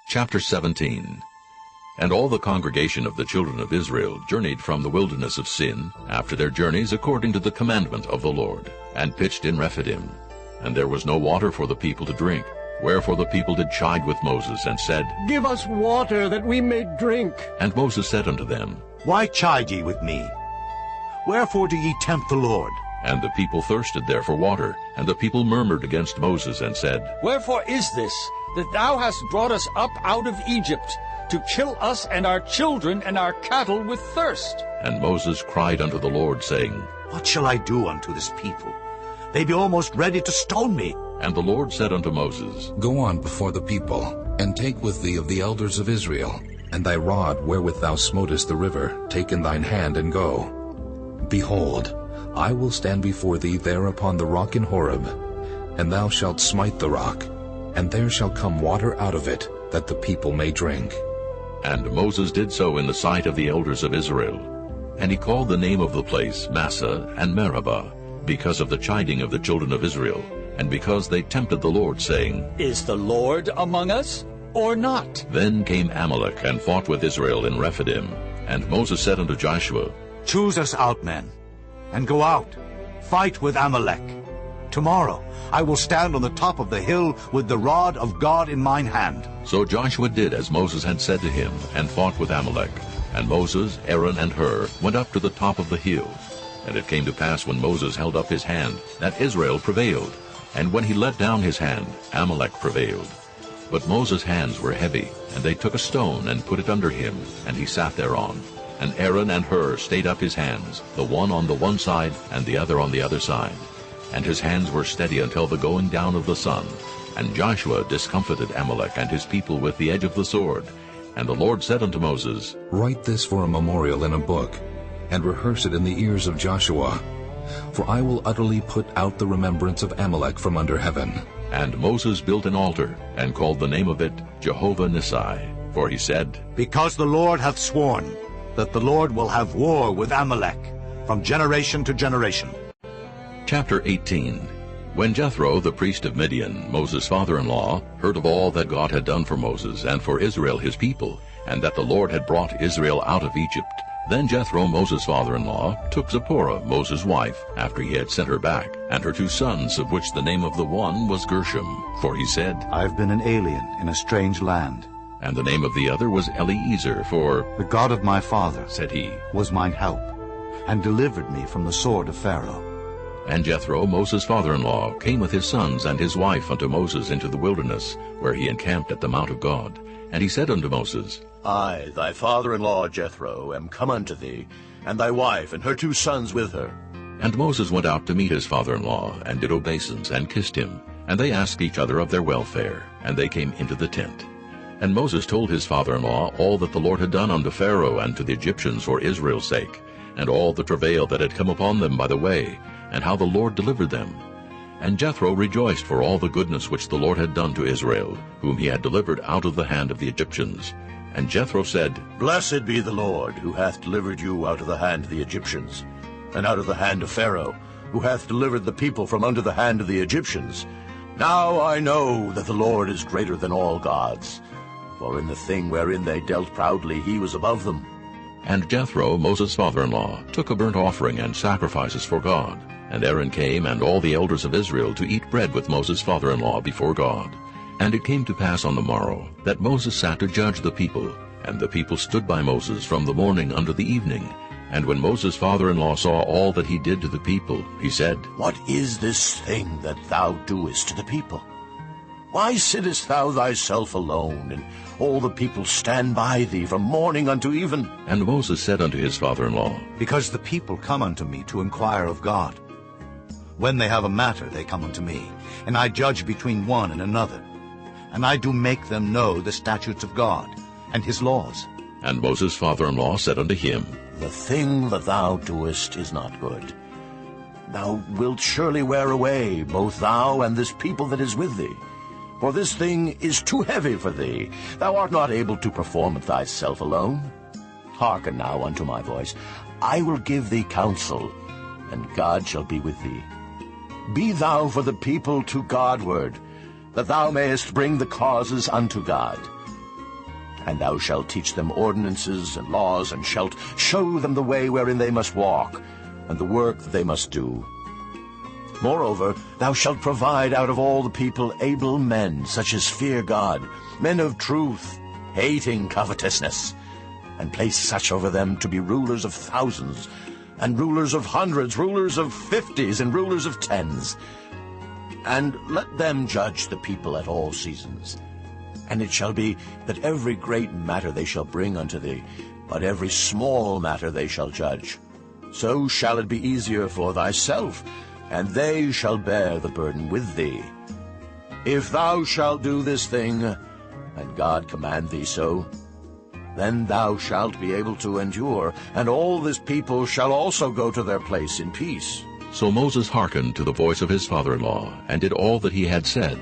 Chapter 17. And all the congregation of the children of Israel journeyed from the wilderness of Sin, after their journeys according to the commandment of the Lord, and pitched in Rephidim. And there was no water for the people to drink. Wherefore the people did chide with Moses, and said, Give us water, that we may drink. And Moses said unto them, Why chide ye with me? Wherefore do ye tempt the Lord? And the people thirsted there for water, and the people murmured against Moses, and said, Wherefore is this, that thou hast brought us up out of Egypt, to kill us and our children and our cattle with thirst? And Moses cried unto the Lord, saying, What shall I do unto this people? They be almost ready to stone me. And the Lord said unto Moses, Go on before the people, and take with thee of the elders of Israel, and thy rod wherewith thou smotest the river, take in thine hand, and go. Behold, I will stand before thee there upon the rock in Horeb, and thou shalt smite the rock, and there shall come water out of it, that the people may drink. And Moses did so in the sight of the elders of Israel. And he called the name of the place Massah and Meribah, because of the chiding of the children of Israel, and because they tempted the Lord, saying, Is the Lord among us, or not? Then came Amalek and fought with Israel in Rephidim. And Moses said unto Joshua, Choose us out men, and go out, fight with Amalek. Tomorrow I will stand on the top of the hill with the rod of God in mine hand. So Joshua did as Moses had said to him, and fought with Amalek. And Moses, Aaron, and Hur went up to the top of the hill. And it came to pass, when Moses held up his hand, that Israel prevailed. And when he let down his hand, Amalek prevailed. But Moses' hands were heavy, and they took a stone and put it under him, and he sat thereon. And Aaron and Hur stayed up his hands, the one on the one side, and the other on the other side. And his hands were steady until the going down of the sun. And Joshua discomfited Amalek and his people with the edge of the sword. And the Lord said unto Moses, Write this for a memorial in a book, and rehearse it in the ears of Joshua. For I will utterly put out the remembrance of Amalek from under heaven. And Moses built an altar, and called the name of it Jehovah Nissi. For he said, Because the Lord hath sworn that the Lord will have war with Amalek from generation to generation. Chapter 18. When Jethro, the priest of Midian, Moses' father-in-law, heard of all that God had done for Moses and for Israel his people, and that the Lord had brought Israel out of Egypt, then Jethro, Moses' father-in-law, took Zipporah, Moses' wife, after he had sent her back, and her 2 sons, of which the name of the one was Gershom. For he said, I have been an alien in a strange land. And the name of the other was Eliezer, for, The God of my father, said he, was mine help, and delivered me from the sword of Pharaoh. And Jethro, Moses' father-in-law, came with his sons and his wife unto Moses into the wilderness, where he encamped at the mount of God. And he said unto Moses, I, thy father-in-law Jethro, am come unto thee, and thy wife and her 2 sons with her. And Moses went out to meet his father-in-law, and did obeisance, and kissed him. And they asked each other of their welfare, and they came into the tent. And Moses told his father-in-law all that the Lord had done unto Pharaoh and to the Egyptians for Israel's sake, and all the travail that had come upon them by the way, and how the Lord delivered them. And Jethro rejoiced for all the goodness which the Lord had done to Israel, whom he had delivered out of the hand of the Egyptians. And Jethro said, Blessed be the Lord, who hath delivered you out of the hand of the Egyptians, and out of the hand of Pharaoh, who hath delivered the people from under the hand of the Egyptians. Now I know that the Lord is greater than all gods, for in the thing wherein they dealt proudly he was above them. And Jethro, Moses' father-in-law, took a burnt offering and sacrifices for God. And Aaron came, and all the elders of Israel, to eat bread with Moses' father-in-law before God. And it came to pass on the morrow, that Moses sat to judge the people. And the people stood by Moses from the morning unto the evening. And when Moses' father-in-law saw all that he did to the people, he said, What is this thing that thou doest to the people? Why sittest thou thyself alone, and all the people stand by thee from morning unto even? And Moses said unto his father-in-law, Because the people come unto me to inquire of God. When they have a matter, they come unto me, and I judge between one and another. And I do make them know the statutes of God, and his laws. And Moses' father-in-law said unto him, The thing that thou doest is not good. Thou wilt surely wear away, both thou and this people that is with thee. For this thing is too heavy for thee. Thou art not able to perform it thyself alone. Hearken now unto my voice. I will give thee counsel, and God shall be with thee. Be thou for the people to Godward, that thou mayest bring the causes unto God. And thou shalt teach them ordinances and laws, and shalt show them the way wherein they must walk, and the work that they must do. Moreover, thou shalt provide out of all the people able men, such as fear God, men of truth, hating covetousness, and place such over them to be rulers of thousands, and rulers of hundreds, rulers of 50s, and rulers of 10s. And let them judge the people at all seasons. And it shall be that every great matter they shall bring unto thee, but every small matter they shall judge. So shall it be easier for thyself, and they shall bear the burden with thee. If thou shalt do this thing, and God command thee so, then thou shalt be able to endure, and all this people shall also go to their place in peace. So Moses hearkened to the voice of his father-in-law, and did all that he had said.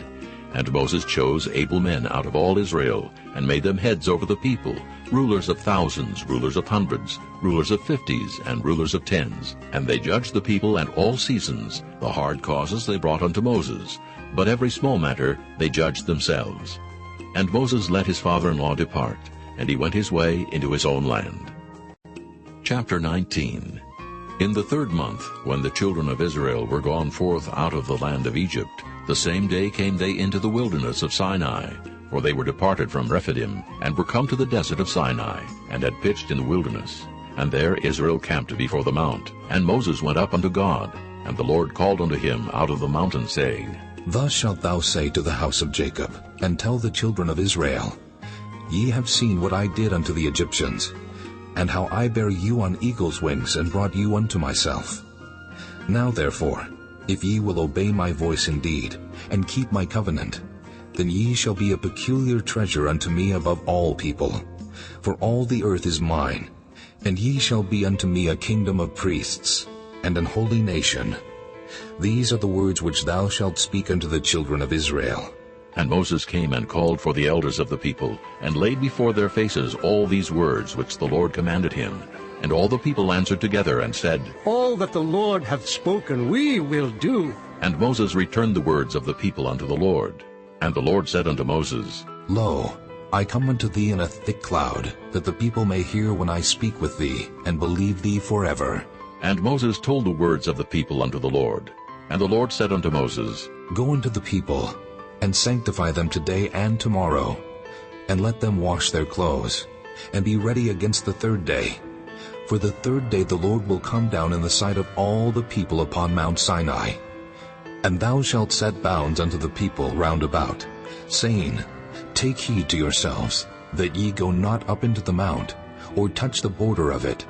And Moses chose able men out of all Israel, and made them heads over the people, rulers of thousands, rulers of hundreds, rulers of 50s, and rulers of 10s. And they judged the people at all seasons. The hard causes they brought unto Moses, but every small matter they judged themselves. And Moses let his father-in-law depart, and he went his way into his own land. Chapter 19. In the 3rd month, when the children of Israel were gone forth out of the land of Egypt, the same day came they into the wilderness of Sinai, for they were departed from Rephidim, and were come to the desert of Sinai, and had pitched in the wilderness. And there Israel camped before the mount. And Moses went up unto God, and the Lord called unto him out of the mountain, saying, Thus shalt thou say to the house of Jacob, and tell the children of Israel, Ye have seen what I did unto the Egyptians, and how I bare you on eagle's wings, and brought you unto myself. Now therefore, if ye will obey my voice indeed, and keep my covenant, then ye shall be a peculiar treasure unto me above all people. For all the earth is mine, and ye shall be unto me a kingdom of priests, and an holy nation. These are the words which thou shalt speak unto the children of Israel. And Moses came and called for the elders of the people, and laid before their faces all these words which the Lord commanded him. And all the people answered together and said, All that the Lord hath spoken we will do. And Moses returned the words of the people unto the Lord. And the Lord said unto Moses, Lo, I come unto thee in a thick cloud, that the people may hear when I speak with thee, and believe thee forever. And Moses told the words of the people unto the Lord. And the Lord said unto Moses, Go unto the people, and sanctify them today and tomorrow, and let them wash their clothes, and be ready against the 3rd day. For the 3rd day the Lord will come down in the sight of all the people upon Mount Sinai. And thou shalt set bounds unto the people round about, saying, Take heed to yourselves, that ye go not up into the mount, or touch the border of it.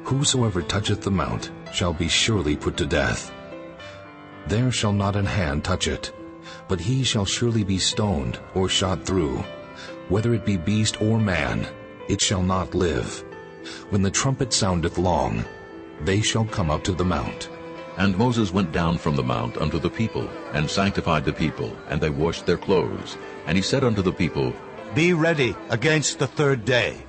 Whosoever toucheth the mount shall be surely put to death. There shall not an hand touch it, but he shall surely be stoned or shot through. Whether it be beast or man, it shall not live. When the trumpet soundeth long, they shall come up to the mount. And Moses went down from the mount unto the people, and sanctified the people, and they washed their clothes. And he said unto the people, Be ready against the 3rd day.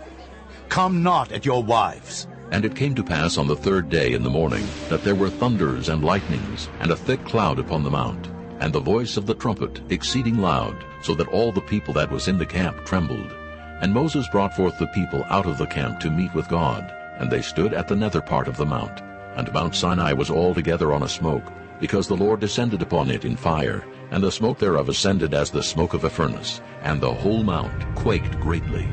Come not at your wives. And it came to pass on the 3rd day in the morning, that there were thunders and lightnings, and a thick cloud upon the mount, and the voice of the trumpet exceeding loud, so that all the people that was in the camp trembled. And Moses brought forth the people out of the camp to meet with God, and they stood at the nether part of the mount. And Mount Sinai was altogether on a smoke, because the Lord descended upon it in fire, and the smoke thereof ascended as the smoke of a furnace, and the whole mount quaked greatly.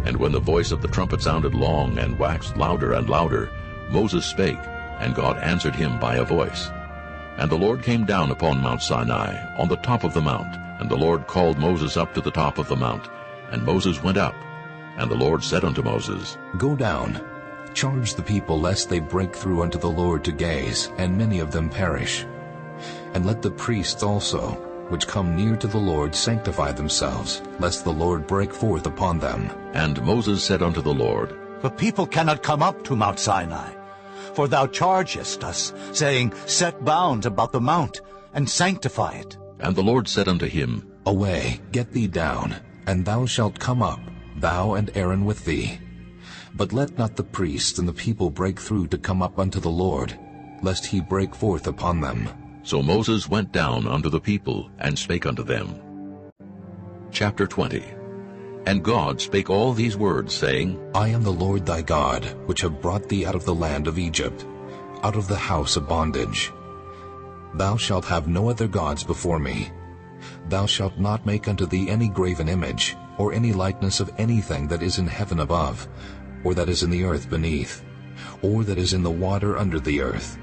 And when the voice of the trumpet sounded long, and waxed louder and louder, Moses spake, and God answered him by a voice. And the Lord came down upon Mount Sinai, on the top of the mount, and the Lord called Moses up to the top of the mount. And Moses went up. And the Lord said unto Moses, Go down, charge the people lest they break through unto the Lord to gaze, and many of them perish. And let the priests also, which come near to the Lord, sanctify themselves, lest the Lord break forth upon them. And Moses said unto the Lord, The people cannot come up to Mount Sinai. For thou chargest us, saying, Set bounds about the mount, and sanctify it. And the Lord said unto him, Away, get thee down, and thou shalt come up, thou and Aaron with thee. But let not the priests and the people break through to come up unto the Lord, lest he break forth upon them. So Moses went down unto the people, and spake unto them. Chapter 20. And God spake all these words, saying, I am the Lord thy God, which have brought thee out of the land of Egypt, out of the house of bondage. Thou shalt have no other gods before me. Thou shalt not make unto thee any graven image, or any likeness of anything that is in heaven above, or that is in the earth beneath, or that is in the water under the earth.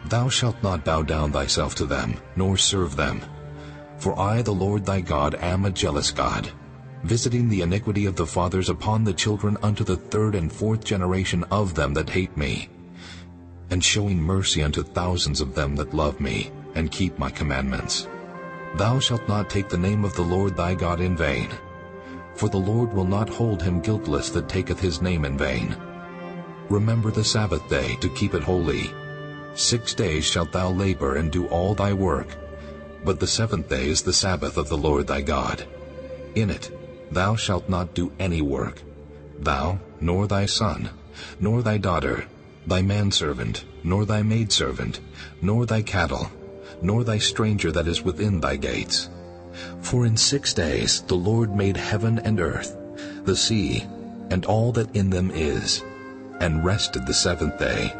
Thou shalt not bow down thyself to them, nor serve them. For I, the Lord thy God, am a jealous God, visiting the iniquity of the fathers upon the children unto the 3rd and 4th generation of them that hate me, and showing mercy unto thousands of them that love me, and keep my commandments. Thou shalt not take the name of the Lord thy God in vain, for the Lord will not hold him guiltless that taketh his name in vain. Remember the Sabbath day to keep it holy. 6 days shalt thou labor and do all thy work, but the 7th day is the Sabbath of the Lord thy God. In it thou shalt not do any work, thou, nor thy son, nor thy daughter, thy manservant, nor thy maidservant, nor thy cattle, nor thy stranger that is within thy gates. For in 6 days the Lord made heaven and earth, the sea, and all that in them is, and rested the 7th day.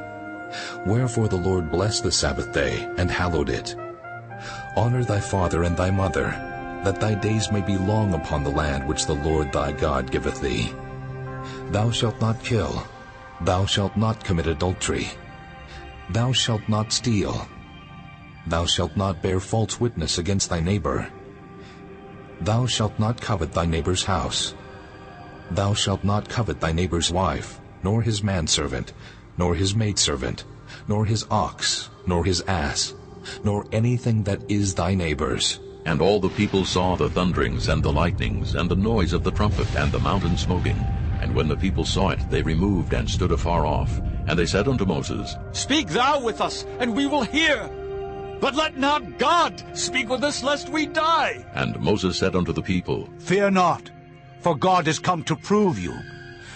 Wherefore the Lord blessed the Sabbath day, and hallowed it. Honor thy father and thy mother, that thy days may be long upon the land which the Lord thy God giveth thee. Thou shalt not kill. Thou shalt not commit adultery. Thou shalt not steal. Thou shalt not bear false witness against thy neighbor. Thou shalt not covet thy neighbor's house. Thou shalt not covet thy neighbor's wife, nor his manservant, nor his maidservant, nor his ox, nor his ass, nor anything that is thy neighbor's. And all the people saw the thunderings and the lightnings, and the noise of the trumpet, and the mountain smoking. And when the people saw it, they removed and stood afar off. And they said unto Moses, Speak thou with us, and we will hear. But let not God speak with us, lest we die. And Moses said unto the people, Fear not, for God is come to prove you,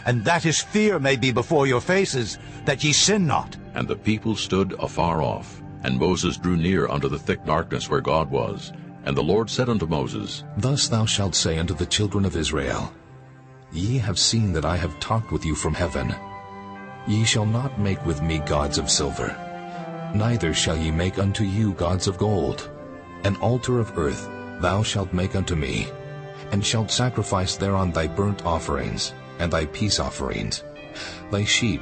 and that his fear may be before your faces, that ye sin not. And the people stood afar off. And Moses drew near unto the thick darkness where God was. And the Lord said unto Moses, Thus thou shalt say unto the children of Israel, Ye have seen that I have talked with you from heaven. Ye shall not make with me gods of silver, neither shall ye make unto you gods of gold. An altar of earth thou shalt make unto me, and shalt sacrifice thereon thy burnt offerings, and thy peace offerings, thy sheep,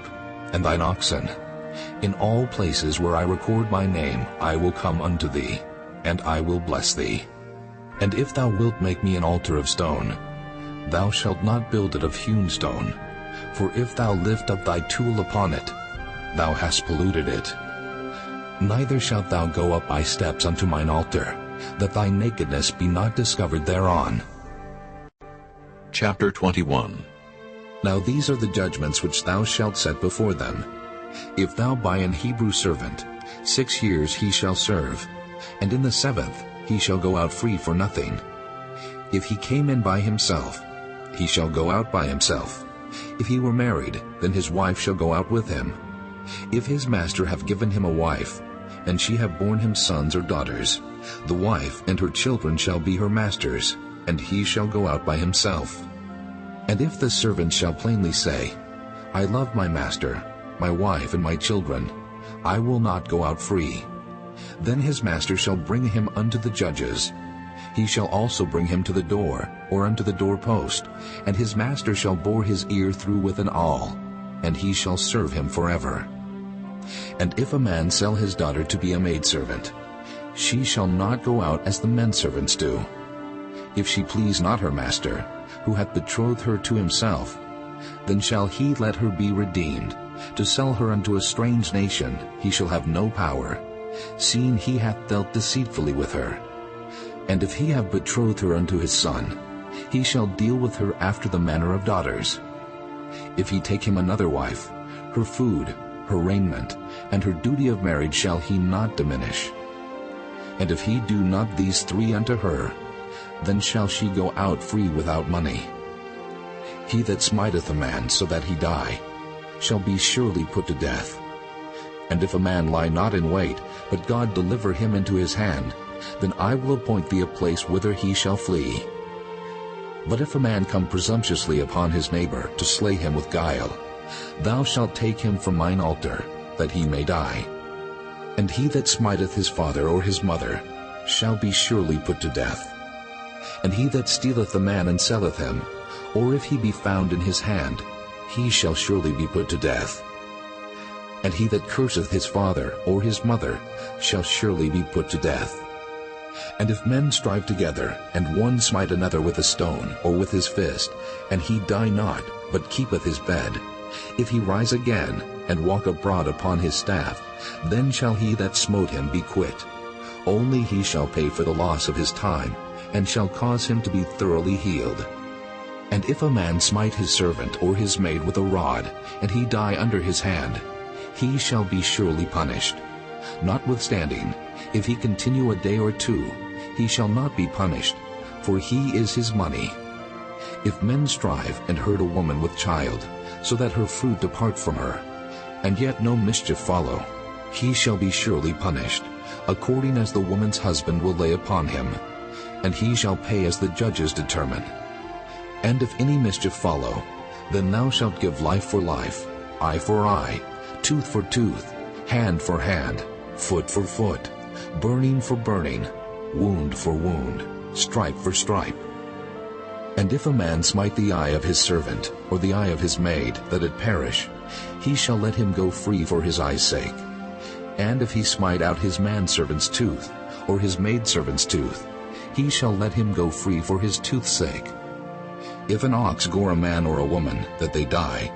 and thine oxen. In all places where I record my name I will come unto thee, and I will bless thee. And if thou wilt make me an altar of stone, thou shalt not build it of hewn stone, for if thou lift up thy tool upon it, thou hast polluted it. Neither shalt thou go up by steps unto mine altar, that thy nakedness be not discovered thereon. Chapter 21. Now these are the judgments which thou shalt set before them. If thou buy an Hebrew servant, 6 years he shall serve, and in the 7th he shall go out free for nothing. If he came in by himself, he shall go out by himself. If he were married, then his wife shall go out with him. If his master have given him a wife, and she have borne him sons or daughters, the wife and her children shall be her master's, and he shall go out by himself. And if the servant shall plainly say, I love my master, my wife, and my children, I will not go out free, then his master shall bring him unto the judges. He shall also bring him to the door, or unto the doorpost, and his master shall bore his ear through with an awl, and he shall serve him forever. And if a man sell his daughter to be a maidservant, she shall not go out as the menservants do. If she please not her master, who hath betrothed her to himself, then shall he let her be redeemed. To sell her unto a strange nation he shall have no power, seeing he hath dealt deceitfully with her. And if he have betrothed her unto his son, he shall deal with her after the manner of daughters. If he take him another wife, her food, her raiment, and her duty of marriage shall he not diminish. And if he do not these 3 unto her, then shall she go out free without money. He that smiteth a man so that he die shall be surely put to death. And if a man lie not in wait, but God deliver him into his hand, then I will appoint thee a place whither he shall flee. But if a man come presumptuously upon his neighbor to slay him with guile, thou shalt take him from mine altar, that he may die. And he that smiteth his father or his mother shall be surely put to death. And he that stealeth a man and selleth him, or if he be found in his hand, he shall surely be put to death. And he that curseth his father or his mother shall surely be put to death. And if men strive together, and one smite another with a stone or with his fist, and he die not, but keepeth his bed, if he rise again, and walk abroad upon his staff, then shall he that smote him be quit. Only he shall pay for the loss of his time, and shall cause him to be thoroughly healed. And if a man smite his servant or his maid with a rod, and he die under his hand, he shall be surely punished. Notwithstanding, if he continue a day or two, he shall not be punished, for he is his money. If men strive and hurt a woman with child, so that her fruit depart from her, and yet no mischief follow, he shall be surely punished, according as the woman's husband will lay upon him, and he shall pay as the judges determine. And if any mischief follow, then thou shalt give life for life, eye for eye, tooth for tooth, hand for hand, foot for foot, burning for burning, wound for wound, stripe for stripe. And if a man smite the eye of his servant, or the eye of his maid, that it perish, he shall let him go free for his eye's sake. And if he smite out his manservant's tooth, or his maidservant's tooth, he shall let him go free for his tooth's sake. If an ox gore a man or a woman, that they die,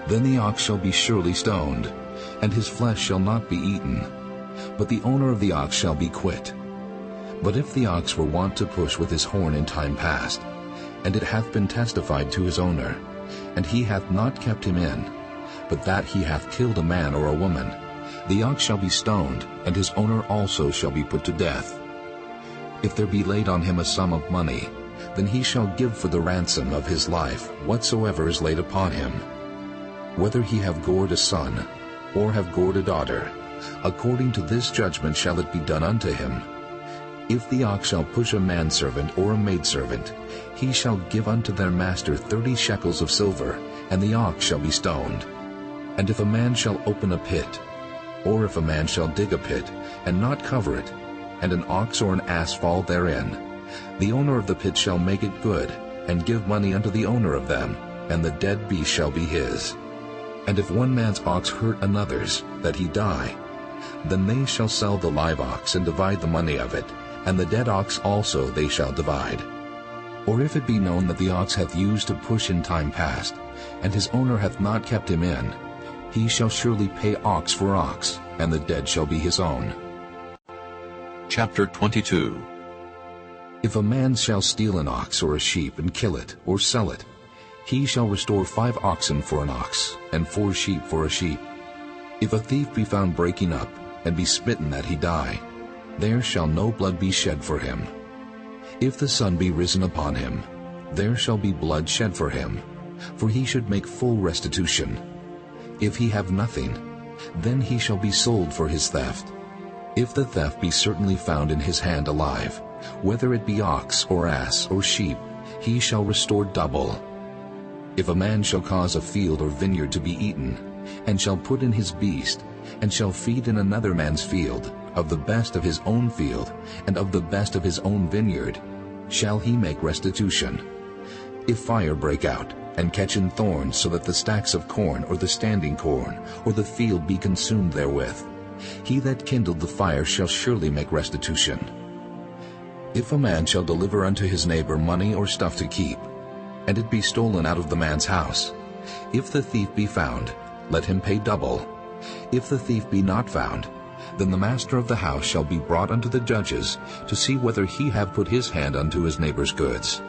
then the ox shall be surely stoned, and his flesh shall not be eaten, but the owner of the ox shall be quit. But if the ox were wont to push with his horn in time past, and it hath been testified to his owner, and he hath not kept him in, but that he hath killed a man or a woman, the ox shall be stoned, and his owner also shall be put to death. If there be laid on him a sum of money, then he shall give for the ransom of his life whatsoever is laid upon him. Whether he have gored a son, or have gored a daughter, according to this judgment shall it be done unto him. If the ox shall push a manservant or a maidservant, he shall give unto their master 30 shekels of silver, and the ox shall be stoned. And if a man shall open a pit, or if a man shall dig a pit, and not cover it, and an ox or an ass fall therein, the owner of the pit shall make it good, and give money unto the owner of them, and the dead beast shall be his. And if one man's ox hurt another's, that he die, then they shall sell the live ox, and divide the money of it, and the dead ox also they shall divide. Or if it be known that the ox hath used to push in time past, and his owner hath not kept him in, he shall surely pay ox for ox, and the dead shall be his own. Chapter 22. If a man shall steal an ox or a sheep, and kill it, or sell it, he shall restore 5 oxen for an ox, and 4 sheep for a sheep. If a thief be found breaking up, and be smitten that he die, there shall no blood be shed for him. If the sun be risen upon him, there shall be blood shed for him, for he should make full restitution. If he have nothing, then he shall be sold for his theft. If the theft be certainly found in his hand alive, whether it be ox or ass or sheep, he shall restore double. If a man shall cause a field or vineyard to be eaten, and shall put in his beast, and shall feed in another man's field, of the best of his own field, and of the best of his own vineyard, shall he make restitution. If fire break out, and catch in thorns, so that the stacks of corn, or the standing corn, or the field be consumed therewith, he that kindled the fire shall surely make restitution. If a man shall deliver unto his neighbor money or stuff to keep, and it be stolen out of the man's house, if the thief be found, let him pay double. If the thief be not found, then the master of the house shall be brought unto the judges, to see whether he have put his hand unto his neighbor's goods.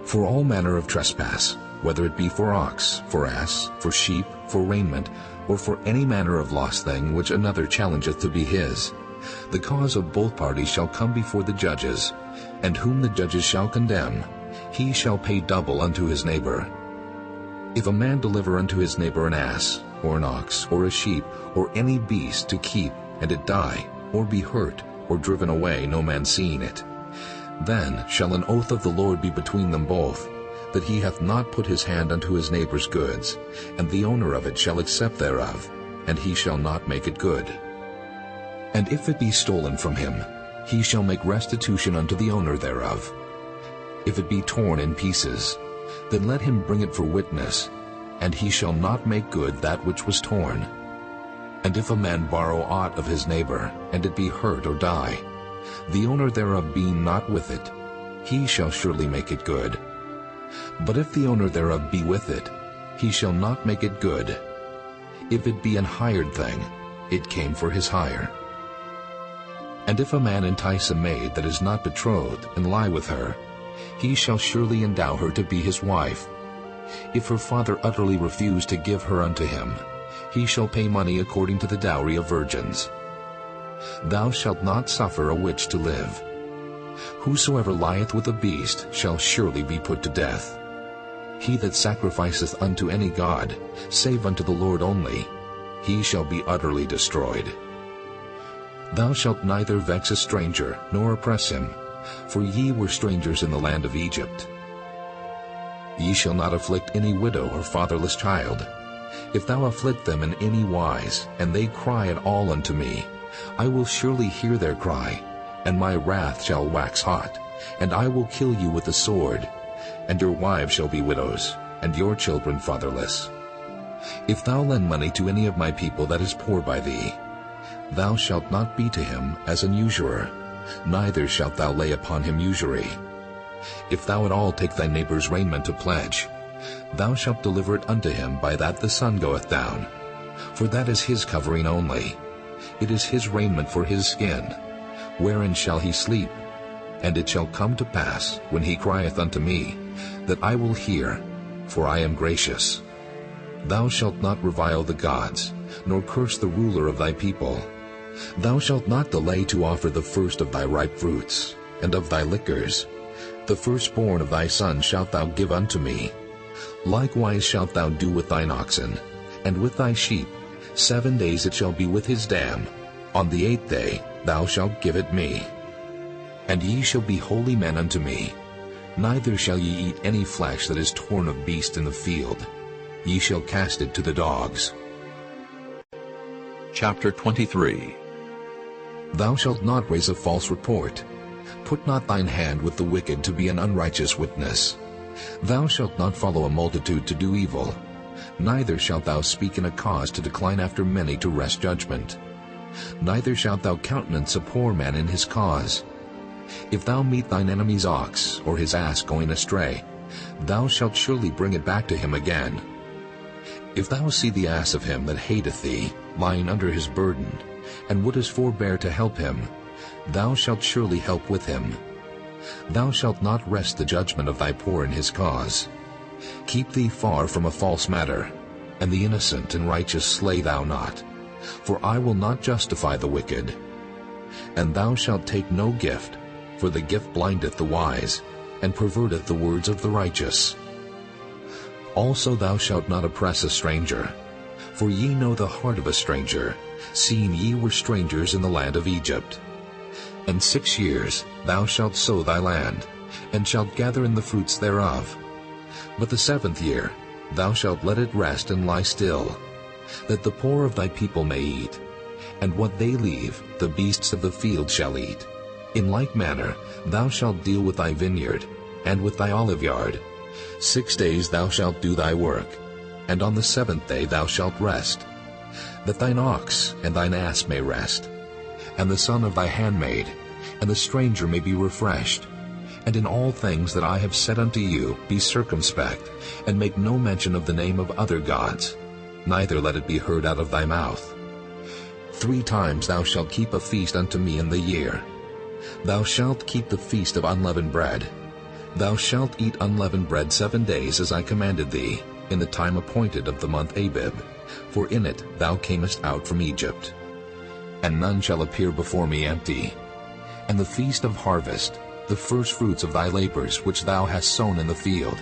For all manner of trespass, whether it be for ox, for ass, for sheep, for raiment, or for any manner of lost thing which another challengeth to be his, the cause of both parties shall come before the judges, and whom the judges shall condemn, he shall pay double unto his neighbor. If a man deliver unto his neighbor an ass, or an ox, or a sheep, or any beast to keep, and it die, or be hurt, or driven away, no man seeing it, then shall an oath of the Lord be between them both, that he hath not put his hand unto his neighbor's goods, and the owner of it shall accept thereof, and he shall not make it good. And if it be stolen from him, he shall make restitution unto the owner thereof. If it be torn in pieces, then let him bring it for witness, and he shall not make good that which was torn. And if a man borrow aught of his neighbor, and it be hurt or die, the owner thereof being not with it, he shall surely make it good. But if the owner thereof be with it, he shall not make it good. If it be an hired thing, it came for his hire. And if a man entice a maid that is not betrothed, and lie with her, he shall surely endow her to be his wife. If her father utterly refuse to give her unto him, he shall pay money according to the dowry of virgins. Thou shalt not suffer a witch to live. Whosoever lieth with a beast shall surely be put to death. He that sacrificeth unto any god, save unto the Lord only, he shall be utterly destroyed. Thou shalt neither vex a stranger, nor oppress him, for ye were strangers in the land of Egypt. Ye shall not afflict any widow or fatherless child. If thou afflict them in any wise, and they cry at all unto me, I will surely hear their cry, and my wrath shall wax hot, and I will kill you with the sword, and your wives shall be widows, and your children fatherless. If thou lend money to any of my people that is poor by thee, thou shalt not be to him as an usurer, neither shalt thou lay upon him usury. If thou at all take thy neighbor's raiment to pledge, thou shalt deliver it unto him by that the sun goeth down, for that is his covering only. It is his raiment for his skin. Wherein shall he sleep? And it shall come to pass, when he crieth unto me, that I will hear, for I am gracious. Thou shalt not revile the gods, nor curse the ruler of thy people. Thou shalt not delay to offer the first of thy ripe fruits, and of thy liquors. The firstborn of thy sons shalt thou give unto me. Likewise shalt thou do with thine oxen, and with thy sheep. 7 days it shall be with his dam. On the 8th day thou shalt give it me. And ye shall be holy men unto me. Neither shall ye eat any flesh that is torn of beast in the field. Ye shall cast it to the dogs. Chapter 23. Thou shalt not raise a false report. Put not thine hand with the wicked to be an unrighteous witness. Thou shalt not follow a multitude to do evil. Neither shalt thou speak in a cause to decline after many to wrest judgment. Neither shalt thou countenance a poor man in his cause. If thou meet thine enemy's ox, or his ass going astray, thou shalt surely bring it back to him again. If thou see the ass of him that hateth thee, lying under his burden, and wouldest forbear to help him, thou shalt surely help with him. Thou shalt not wrest the judgment of thy poor in his cause. Keep thee far from a false matter, and the innocent and righteous slay thou not, for I will not justify the wicked. And thou shalt take no gift, for the gift blindeth the wise, and perverteth the words of the righteous. Also thou shalt not oppress a stranger, for ye know the heart of a stranger, seeing ye were strangers in the land of Egypt. And 6 years thou shalt sow thy land, and shalt gather in the fruits thereof. But the 7th year thou shalt let it rest and lie still, that the poor of thy people may eat, and what they leave the beasts of the field shall eat. In like manner thou shalt deal with thy vineyard, and with thy oliveyard. 6 days thou shalt do thy work, and on the 7th day thou shalt rest, that thine ox and thine ass may rest, and the son of thy handmaid, and the stranger may be refreshed. And in all things that I have said unto you be circumspect, and make no mention of the name of other gods, neither let it be heard out of thy mouth. 3 times thou shalt keep a feast unto me in the year. Thou shalt keep the feast of unleavened bread. Thou shalt eat unleavened bread 7 days, as I commanded thee, in the time appointed of the month Abib, for in it thou camest out from Egypt. And none shall appear before me empty. And the feast of harvest, the firstfruits of thy labors which thou hast sown in the field,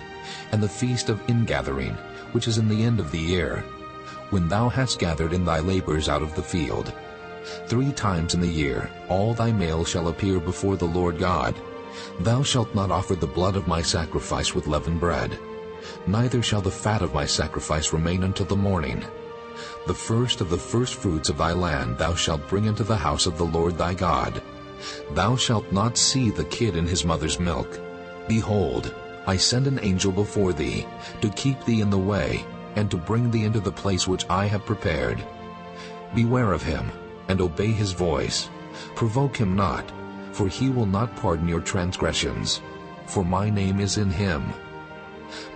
and the feast of ingathering, which is in the end of the year, when thou hast gathered in thy labors out of the field. 3 times in the year all thy males shall appear before the Lord God, Thou shalt not offer the blood of my sacrifice with leavened bread, neither shall the fat of my sacrifice remain until the morning. The first of the firstfruits of thy land thou shalt bring into the house of the Lord thy God. Thou shalt not see the kid in his mother's milk. Behold, I send an angel before thee, to keep thee in the way, and to bring thee into the place which I have prepared. Beware of him, and obey his voice. Provoke him not, for he will not pardon your transgressions, for my name is in him.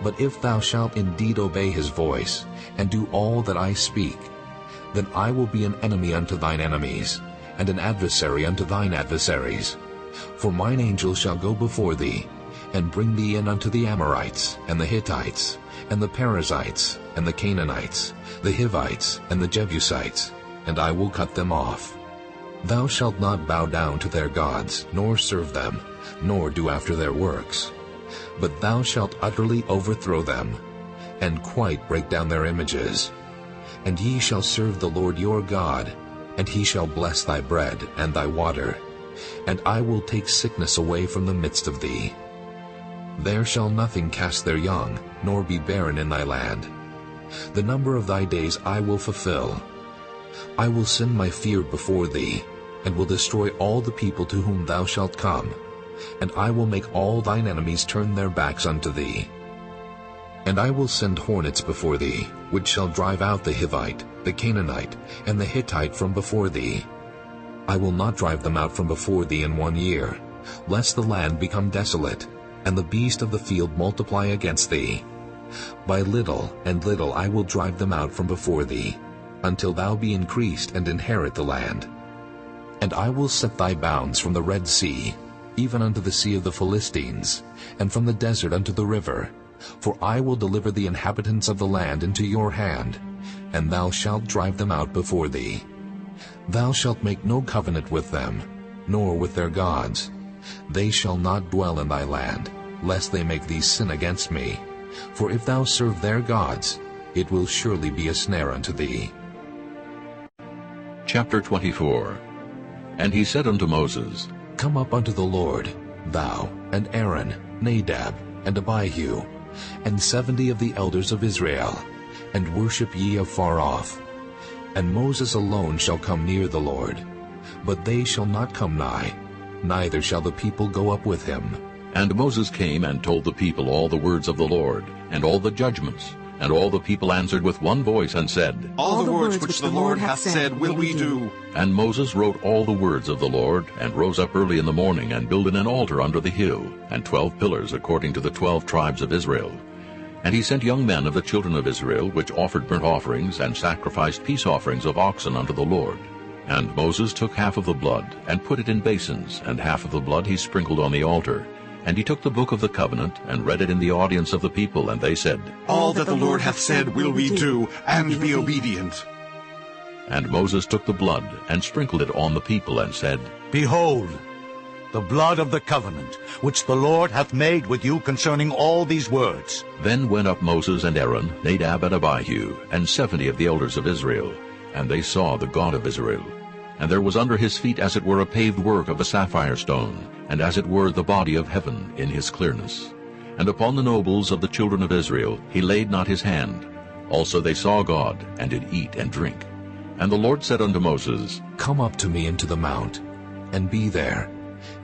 But if thou shalt indeed obey his voice, and do all that I speak, then I will be an enemy unto thine enemies, and an adversary unto thine adversaries. For mine angel shall go before thee, and bring thee in unto the Amorites, and the Hittites, and the Perizzites, and the Canaanites, the Hivites, and the Jebusites, and I will cut them off. Thou shalt not bow down to their gods, nor serve them, nor do after their works. But thou shalt utterly overthrow them, and quite break down their images. And ye shall serve the Lord your God, and he shall bless thy bread and thy water, and I will take sickness away from the midst of thee. There shall nothing cast their young, nor be barren in thy land. The number of thy days I will fulfill. I will send my fear before thee, and will destroy all the people to whom thou shalt come, and I will make all thine enemies turn their backs unto thee. And I will send hornets before thee, which shall drive out the Hivite, the Canaanite, and the Hittite from before thee. I will not drive them out from before thee in 1 year, lest the land become desolate, and the beast of the field multiply against thee. By little and little I will drive them out from before thee, until thou be increased and inherit the land. And I will set thy bounds from the Red Sea, even unto the sea of the Philistines, and from the desert unto the river. For I will deliver the inhabitants of the land into your hand, and thou shalt drive them out before thee. Thou shalt make no covenant with them, nor with their gods. They shall not dwell in thy land, lest they make thee sin against me. For if thou serve their gods, it will surely be a snare unto thee. Chapter 24. And he said unto Moses, Come up unto the Lord, thou, and Aaron, Nadab, and Abihu, and 70 of the elders of Israel, and worship ye afar off. And Moses alone shall come near the Lord, but they shall not come nigh, neither shall the people go up with him. And Moses came and told the people all the words of the Lord, and all the judgments. And all the people answered with one voice and said, All the words which the Lord hath said will we do. And Moses wrote all the words of the Lord, and rose up early in the morning, and builded an altar under the hill, and 12 pillars according to the 12 tribes of Israel. And he sent young men of the children of Israel, which offered burnt offerings, and sacrificed peace offerings of oxen unto the Lord. And Moses took half of the blood, and put it in basins, and half of the blood he sprinkled on the altar. And he took the book of the covenant, and read it in the audience of the people, and they said, All that the Lord hath said will we do, and be obedient. And Moses took the blood, and sprinkled it on the people, and said, Behold, the blood of the covenant, which the Lord hath made with you concerning all these words. Then went up Moses and Aaron, Nadab and Abihu, and 70 of the elders of Israel, and they saw the God of Israel. And there was under his feet as it were a paved work of a sapphire stone, and as it were the body of heaven in his clearness. And upon the nobles of the children of Israel he laid not his hand. Also they saw God, and did eat and drink. And the Lord said unto Moses, Come up to me into the mount, and be there,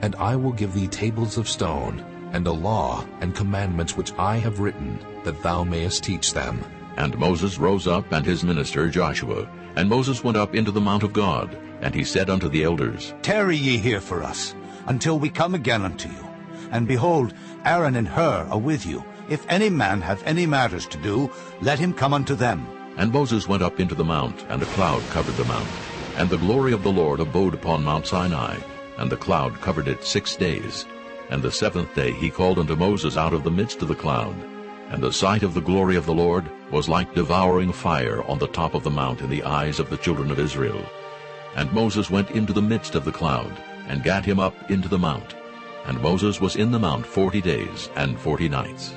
and I will give thee tables of stone, and a law and commandments which I have written, that thou mayest teach them. And Moses rose up, and his minister Joshua. And Moses went up into the mount of God, and he said unto the elders, Tarry ye here for us, until we come again unto you. And behold, Aaron and Hur are with you. If any man have any matters to do, let him come unto them. And Moses went up into the mount, and a cloud covered the mount. And the glory of the Lord abode upon Mount Sinai, and the cloud covered it 6 days. And the 7th day he called unto Moses out of the midst of the cloud. And the sight of the glory of the Lord was like devouring fire on the top of the mount in the eyes of the children of Israel. And Moses went into the midst of the cloud, and gat him up into the mount. And Moses was in the mount 40 days and 40 nights.